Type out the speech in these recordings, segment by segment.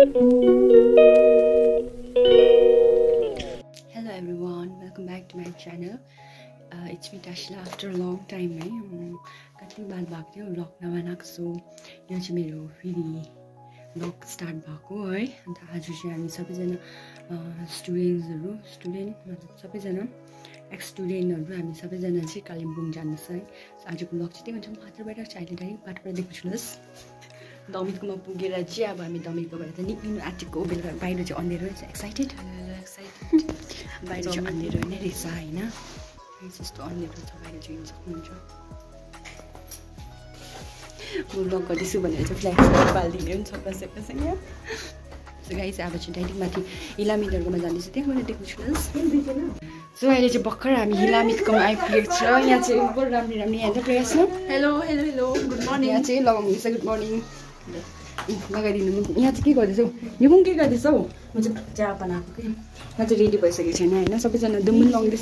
Hello everyone, welcome back to my channel. It's me Tashila after a long time है कति बाद भएको थियो vlog नबनाएको सो यो चाहिँ मेरो फेरि vlog स्टार्ट भएको है अन्त आज चाहिँ हामी सबैजना स्टुडेन्ट मतलब सबैजना एक्स स्टुडेन्टहरु हामी सबैजना चाहिँ कालिम्पोङ जान्छौँ है आजको vlog चाहिँ त्यही हुन्छ म मात्र बाहिर चाहिँ अहिले डाइरेक्ट बाटोबाट देख्छुलस दमितकोमा पुगेर चाहिँ अब हामी दमितकोबाट निक्लिनु आँटेको बेलुका बाहिर चाहिँ अँधेरो छ एक्साइटेड बाहिर चाहिँ अँधेरो नै रहेछ हैन यस्तो अँधेरो छ बाहिर चाहिँ हिँड्न सक्नुहुन्छ म भ्लग गर्दैछु भनेर चाहिँ फ्ल्याक्स पालिदिने पनि छ कसैसँग सो गाइस अब चाहिँ डाइरेक्ट माथि हिलामिटरकोमा जाँदैछु त्यहाँ मैले देख्छु सो अहिले चाहिँ भर्खर हामी हिलामिटकोमा आइपुगेको छ यहाँ चाहिँ ऊपर राम्रो राम्रो यहाँ प्रयास छ हेलो गुड मर्निङ यहाँ चाहिँ लगाउनुहुन्छ गुड मर्निङ लगाइदिनु यहाँ चाहिँ के गर्दैछौ निकुङ के गर्दैछौ म चाहिँ चिया बनाएको कि यहाँ चाहिँ रेडी भइसकेको छैन होइन सबैजना दुम्बुन लाउँदैछ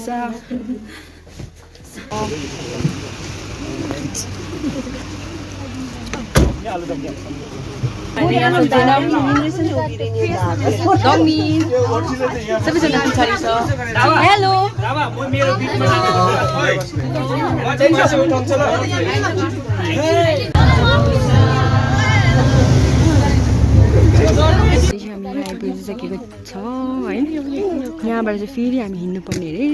सबैजना पछाडि छ हेलो हामी आइपुगिसकेको छ है यहाँबाट चाहिँ फेरि हामी हिँड्नुपर्ने अरे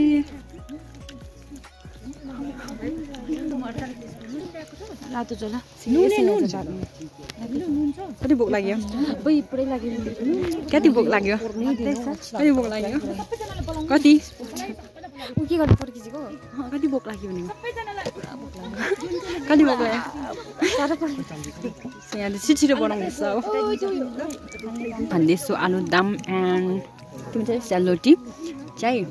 रातो चला कति भोक लाग्यो कति भोक लाग्यो कति भोक लाग्यो कति के गर्नु पर्खिसकेको कति भोक लाग्यो भनेको कति भोक लाग्यो यहाँ छिटो बनाउँदैछ भन्दैछु आलुदम एन्ड तिमी चाहिँ सेलरोटी चाहिँ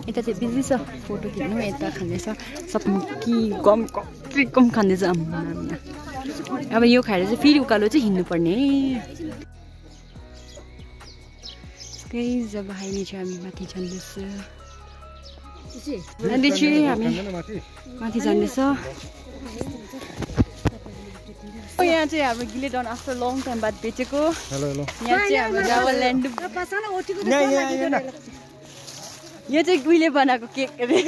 यता चाहिँ बिजी छ फोटो खिच्नु यता खाँदैछ सपकी गम कम खाँदैछ अब यो खाएर चाहिँ फेरि उकालो चाहिँ हिँड्नुपर्ने जब अहिले चाहिँ हामी माथि जाँदैछ हामी माथि जाँदैछ यहाँ चाहिँ हाम्रो गिलेडन आफ्टर लङ टाइम बाद बेचेको यहाँ चाहिँ हाम्रो डाबरल्यान्ड यो चाहिँ गुइले बनाएको केक अरे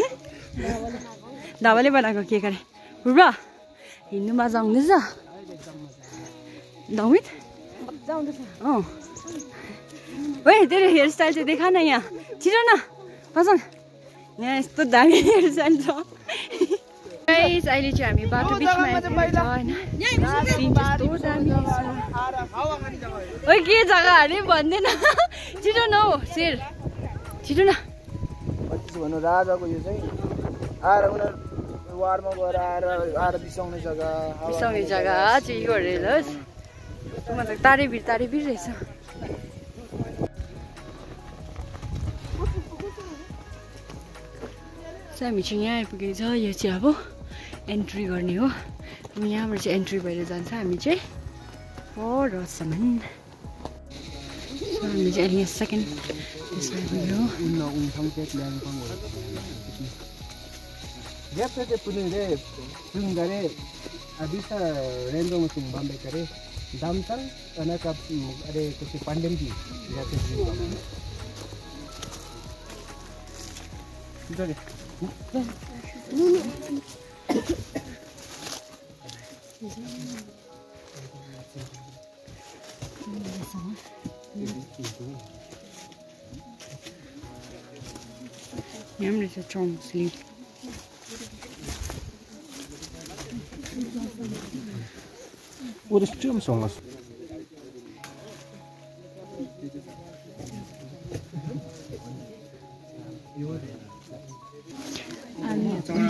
धाबाले बनाएको केक अरे र हिँड्नु मजा आउँदैछ दमित अँ ओए तेरो हेयरस्टाइल चाहिँ देखा न यहाँ छिटो न पसङ यहाँ यस्तो दामी हेयरस्टाइल छ गाइस अहिले चाहिँ हामी बाटो बिचमा आइपुगेको छ हैन ओए के जग्गा अरे भन्दैन छिटो न हौ शेर छिटो न भन्नु राजाको यो चाहिँ आएर उनीहरू वारमा गएर आएर बिसाउने जग्गा चाहिँ यो अरे ल मतलब तारेभिर रहेछ हामी चाहिँ यहाँ आइपुगेको छ यो चाहिँ अब एन्ट्री गर्ने हो यहाँबाट चाहिँ एन्ट्री भएर जान्छ हामी चाहिँ परसम्म हामी चाहिँ अहिले सेकेन्ड त्यसमा आइपुग्यो Biasanya punya deh, punya gare, abis rendo musim bambe kare, damsang karena kap ada kursi pandem di, biasa di. Jadi, yang mereka cong sleep. What is Jim songs?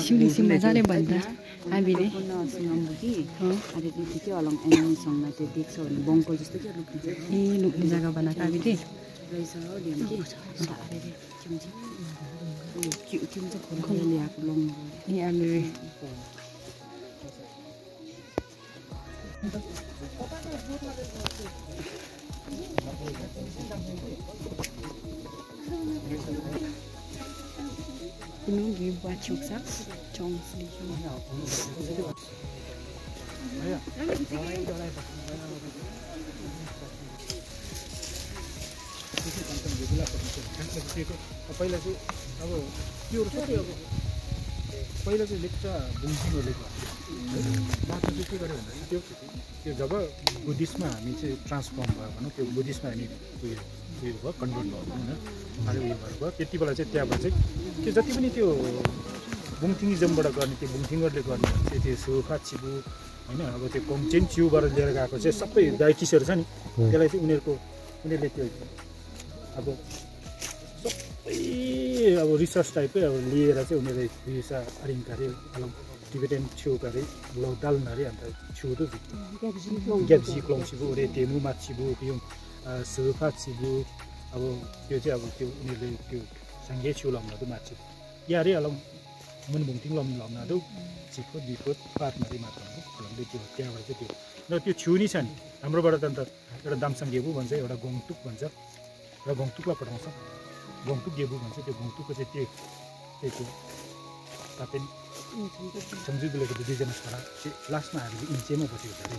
Sini मजाले भन्दा हामीले अरे त्यतिकै अलङ एनिमीसँग त्यो देख्छ भने बङ्कल जस्तो के लुक्ने जग्गा बनाएको हामीले रहेछ हो के भन्छ फोन ल्याएको लङ हामीले Nunggu buat cuksak, cong sedikit. पहिला चाहिँ अब त्योहरू सबै अब पहिला चाहिँ लेप्चा बुङथिङहरूले मात्र चाहिँ के गर्यो भन्दाखेरि त्यो जब बुद्धिस्टमा हामी चाहिँ ट्रान्सफर्म भयो भनौँ त्यो बुद्धिस्टमा हामी उयो भयो कन्भर्ट भयो होइन अहिले उयो भएको भयो त्यति बेला चाहिँ त्यहाँबाट चाहिँ त्यो जति पनि त्यो बुङथिङिजमबाट गर्ने त्यो बुङथिङहरूले गर्ने चाहिँ त्यो सोफा चिबु होइन अब त्यो कोङचेन चिउबाट लिएर गएको चाहिँ सबै डाइटिसहरू छ नि त्यसलाई चाहिँ उनीहरूले त्यो अब सबै अब रिसर्च टाइपकै अब लिएर चाहिँ उनीहरूले भिसा अरिङकारे अब टिबेटन छिउकारे लौडालनारे अन्त छिउदो ग्याप्जी क्लोङसिबु ओरे तेमु माछिबु यो सोफा चिबु अब त्यो चाहिँ अब त्यो उनीहरूले त्यो सँगै छिउ लाउनाहरू माछी यारे अलङ मन बुङथिङ लाउनाहरू छिफो दिफो पार्टनरै मात्र हो त्यो त्यहाँबाट चाहिँ त्यो र त्यो छिउ नि छ नि हाम्रोबाट त अन्त एउटा दामसाङ गेबु भन्छ एउटा गङटुक भन्छ र गङटुकलाई पठाउँछ गङटुक गेबु भन्छ त्यो गङटुकको चाहिँ त्यो तापेन सम्झुबुलेको दुईजना छोरा लास्टमा हामीले इन्चेमा बसेको छ अरे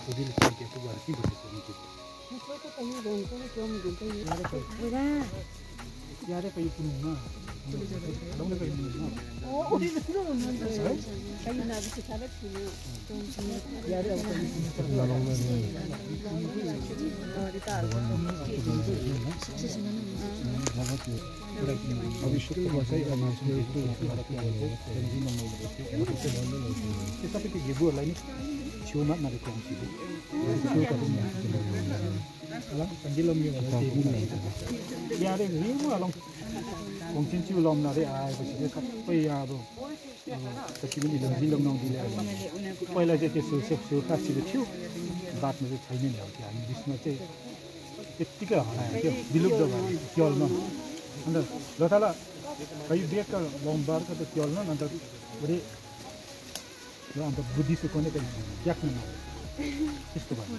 उभिले गेबु गरेर के बसेको इन्चे यारे पै पुनुमा सबै त्यो गेबुहरूलाई नि छेउमा मारेको हुन्छ यारे अलङ कोङचेन चिउ लाउनाले आएपछि चाहिँ सबै अब जति पनि जिलम नौदिले पहिला चाहिँ त्यो सोफा चिबु थियो बादमा चाहिँ छैन नि अब हामी बिचमा चाहिँ त्यत्तिकै हरायो त्यो विलुप्त भयो क्याल्न अन्त लथाला खै बेगका लम्बारको त क्याल्न अन्त अरे अन्त बुद्धिस्टको पनि त्याग्नु त्यस्तो भयो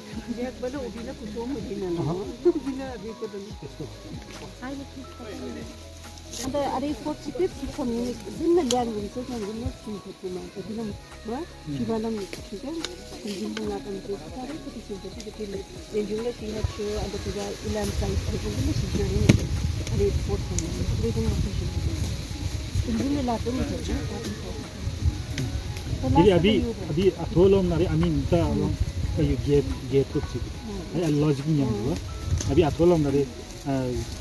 अन्त अरे फोर्सिपेट कम्युनिस्ट जुन ल्याङ्ग्वेज चाहिँ हामीले सुन्थ्यौँ दिनम हो शिवालम ठिकै जुन लाटम त्यो सारै कति सुन्थ्यो त्यसले रेजुले सिना थियो अन्त त्यो इलाम साइडको पनि सिक्यो नि अरे फोर्ट रेजुले जुन लाटम थियो फेरि अभी अथोलम नरे अमिन त यो गेट को छि है लजिक नि हो अभी अथोलम नरे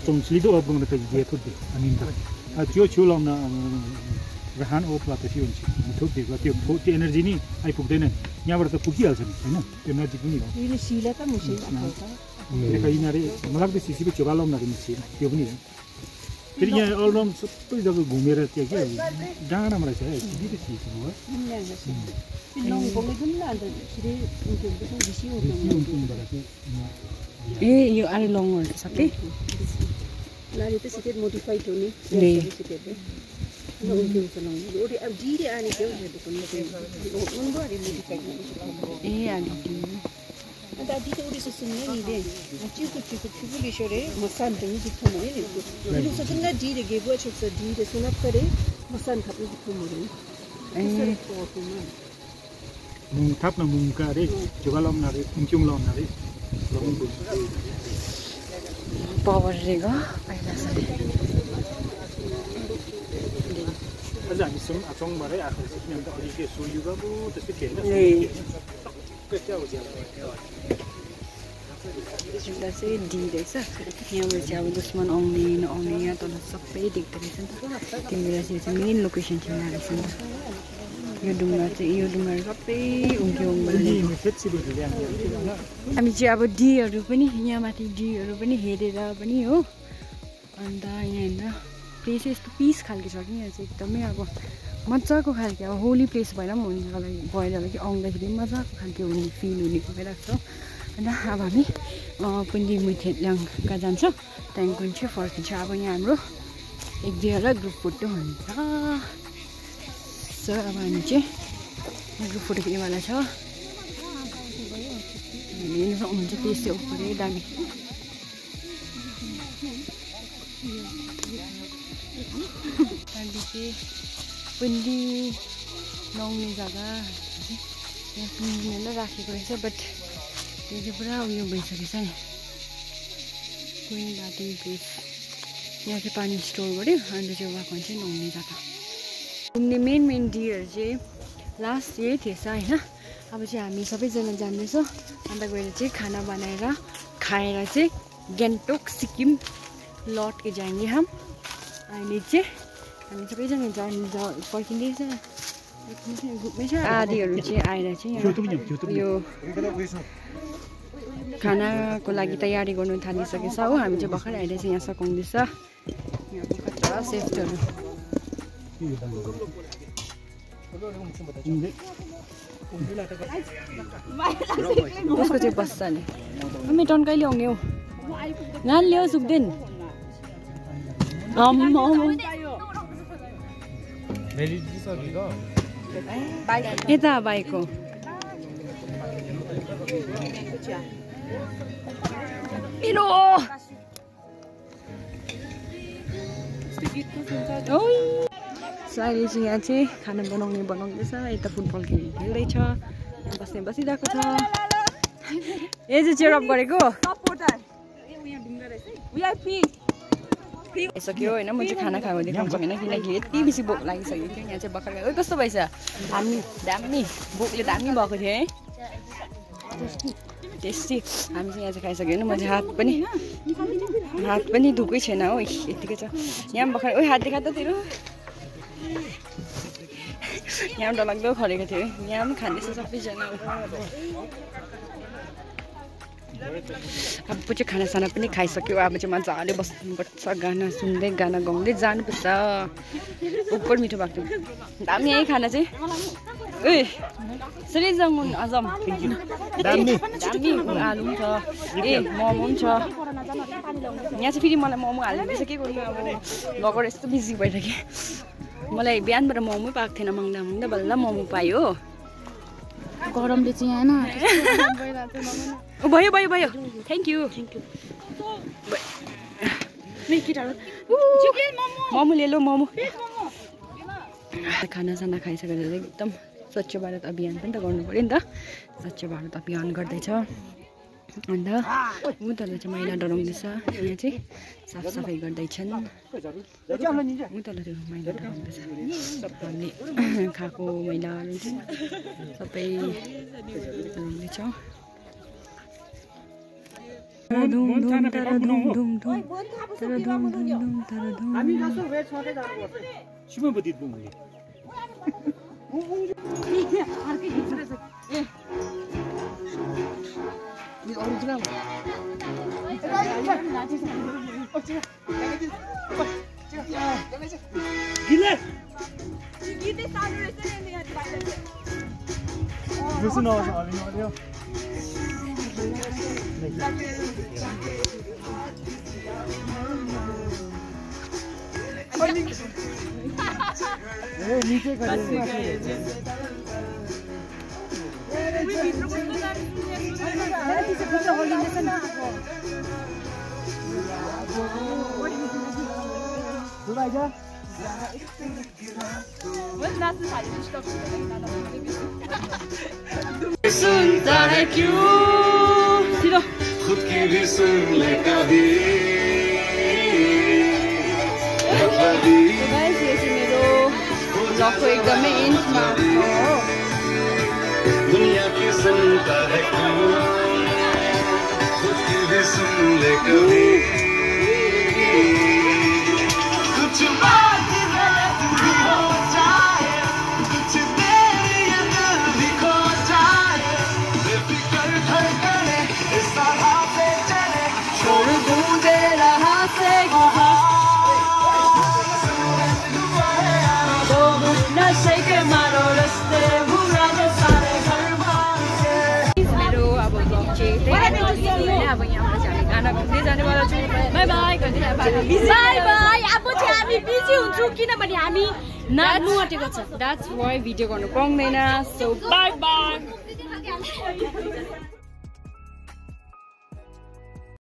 चोङस्लिदो अबङ त गेट हो अमिन त त्यो छुलम न रहान ओपला त थियो हुन्छ थोक दिएको त्यो एनर्जी नि आइपुग्दैन यहाँबाट त पुगिहाल्छ नि हैन त्यो नजिक पनि हो यो सिला त मुसे देखा यिनीहरु मलाई त सिसीको चोबालम नरे मिसी त्यो पनि हो फेरि यहाँ अलराउन्ड सबै जग्गा घुमेर त्यहाँ के डाँडामा रहेछ है सिधै सिधै हो ए यो अरे लङहरू सबै लारी त सिधै मोडिफाइड हुने ए अनि अन्त आदि त उडी सुन्ने नि दे चिकु लिसोरे मसान त नि जित्थम नि नि सुन्ना जी रे गेबो छ जी रे सुनत करे मसान खाप जित्थम नि ए मुङ थाप्न मुङका रे जुगालम नरे कुङचुङ लाउन रे पावर रेगा पहिला सबै अझ हामी सुन अचोङ भरे आएको छ किनभने त अलिक सोयुगा पो त्यस्तै थिएन जुत्ता चाहिँ डी रहेछ यहाँबाट चाहिँ अब दुश्मन आउने नआउने यहाँ तल सबै देख्दो रहेछ नि त त्यो बेला चाहिँ मेन लोकेसन चाहिँ यहाँ रहेछ नि त यो डुङ्गाहरू सबै हामी चाहिँ अब डीहरू पनि यहाँ माथि डीहरू पनि हेरेर पनि हो अन्त यहाँनिर प्लेस यस्तो पिस खालको छ कि यहाँ चाहिँ एकदमै अब मजाको खालको अब होली प्लेस भएर पनि भएर कि आउँदाखेरि मजाको खालको हुने फिल हुने भइरहेको छ अन्त अब हामी पुन्डी मुथेल्याङका जान्छौँ त्यहाँदेखि चाहिँ फर्किन्छ अब यहाँ हाम्रो एक दुईवटा ग्रुप फोटो हुन्छ सो अब हामी चाहिँ ग्रुप फोटो खिच्नेवाला छ हेर्नु सक्नुहुन्छ त्यसै पुरै दामी त्यहाँदेखि पुन्डी नुहाउने जग्गा यहाँ पुन्डीलाई राखेको रहेछ बट त्यो चाहिँ पुरा उयो भइसकेको छ नि कोही राटिङ प्लेस यहाँ चाहिँ पानी स्टोर गऱ्यो अन्त चाहिँ उहाँको चाहिँ नुहाउने जग्गा घुम्ने मेन डियर चाहिँ लास्ट यही थिएछ होइन अब चाहिँ हामी सबैजना जाँदैछौँ अन्त गएर चाहिँ खाना बनाएर खाएर चाहिँ गान्तोक सिक्किम लौट के जाएंगे हम अहिले चाहिँ हामी सबैजना पर्खिँदैछ आदीहरू चाहिँ आएर चाहिँ यो खानाको लागि तयारी गर्नु थालिसकेछ हो हामी चाहिँ भर्खर आएर चाहिँ यहाँ सघाउँदैछ यहाँ कच्चा सेफ्टहरू कसको चाहिँ बस्छ नि मम्मी टन कहिले आउने हौ नान ल्याऊ सुक्दैन यता बाइक हो मेरो अहिले चाहिँ यहाँ चाहिँ खाना बनाउँदैछ यता फुटबल खेल्दैछ बस्ने बसिरहेको छ यो चाहिँ चेयर अप गरेको आइसक्यो होइन म चाहिँ खाना खाएको देखाउँछु होइन किनकि यति बेसी भोक लागिसक्यो थियो यहाँ चाहिँ भर्खर गएको कस्तो भएछ हामी दामी भोकले दामी भएको थियो है टेस्टी हामी चाहिँ यहाँ चाहिँ खाइसक्यो होइन म चाहिँ हात पनि धुकै छैन हो यतिकै छ यहाँ भर्खर ओ हात देखा त तेरो यहाँ डरलाग्दो खरेको थियो यहाँ पनि खाँदैछ सबैजना अब चाहिँ खानासाना पनि खाइसक्यो अब चाहिँ मजाले बस्नुपर्छ गाना सुन्दै गाना गाउँदै जानुपर्छ उपर मिठो भएको थियो दामी है खाना चाहिँ ए सरिजमुन आजम दामी आलु पनि छ ए मोमो पनि छ यहाँ चाहिँ फेरि मलाई मोमो हालिदिँदैछ के गर्नु अब लगेर यस्तो बिजी भइरहेको मलाई बिहानबाट मोमो पाएको थिएन माग्दा माग्दा बल्ल मोमो पायो गरमले चाहिँ होइन भयो भयो भयो थ्याङ्क यू मोमो लियो मोमो खानासाना खाइसकेर एकदम स्वच्छ भारत अभियान पनि त गर्नु पऱ्यो नि त स्वच्छ भारत अभियान गर्दैछ अन्त उताले चाहिँ मैला डराउँदैछ यहाँ चाहिँ साफसफाइ गर्दैछन् उताले त्यो मैला डराउँदैछ सबले खाएको मैलाहरू चाहिँ सबै डराउँदैछ original. Gila. Gila salu restaurant ni ada bayar. Bukan orang ni dia. Eh, नीचे कर सुनता है क्यों खुद की भी सुन ले कभी ब्लॉग को एकदमै इन्चमा दुनिया की सुनता है क्यों खुद की भी सुन ले कभी कुछ बात गलत भी हो जाए कुछ देर ये दिल भी खो जाए बेफिक्र धड़कने इस तरह से चले छोड़ गूंजे रहा से नशे के मारो रस्ते बुरा सारे घर मेरो अब ब्लग चाहिँ अब यहाँबाट चाहिँ हामी गाना गाउँदै जानेवाला छौँ बाई बाई बाई बाई अब चाहिँ हामी बिजी हुन्छौँ किनभने हामी नाच्नु आँटेको छ द्याट्स वाइ भिडियो गर्नु पाउँदैन सो बाई बाई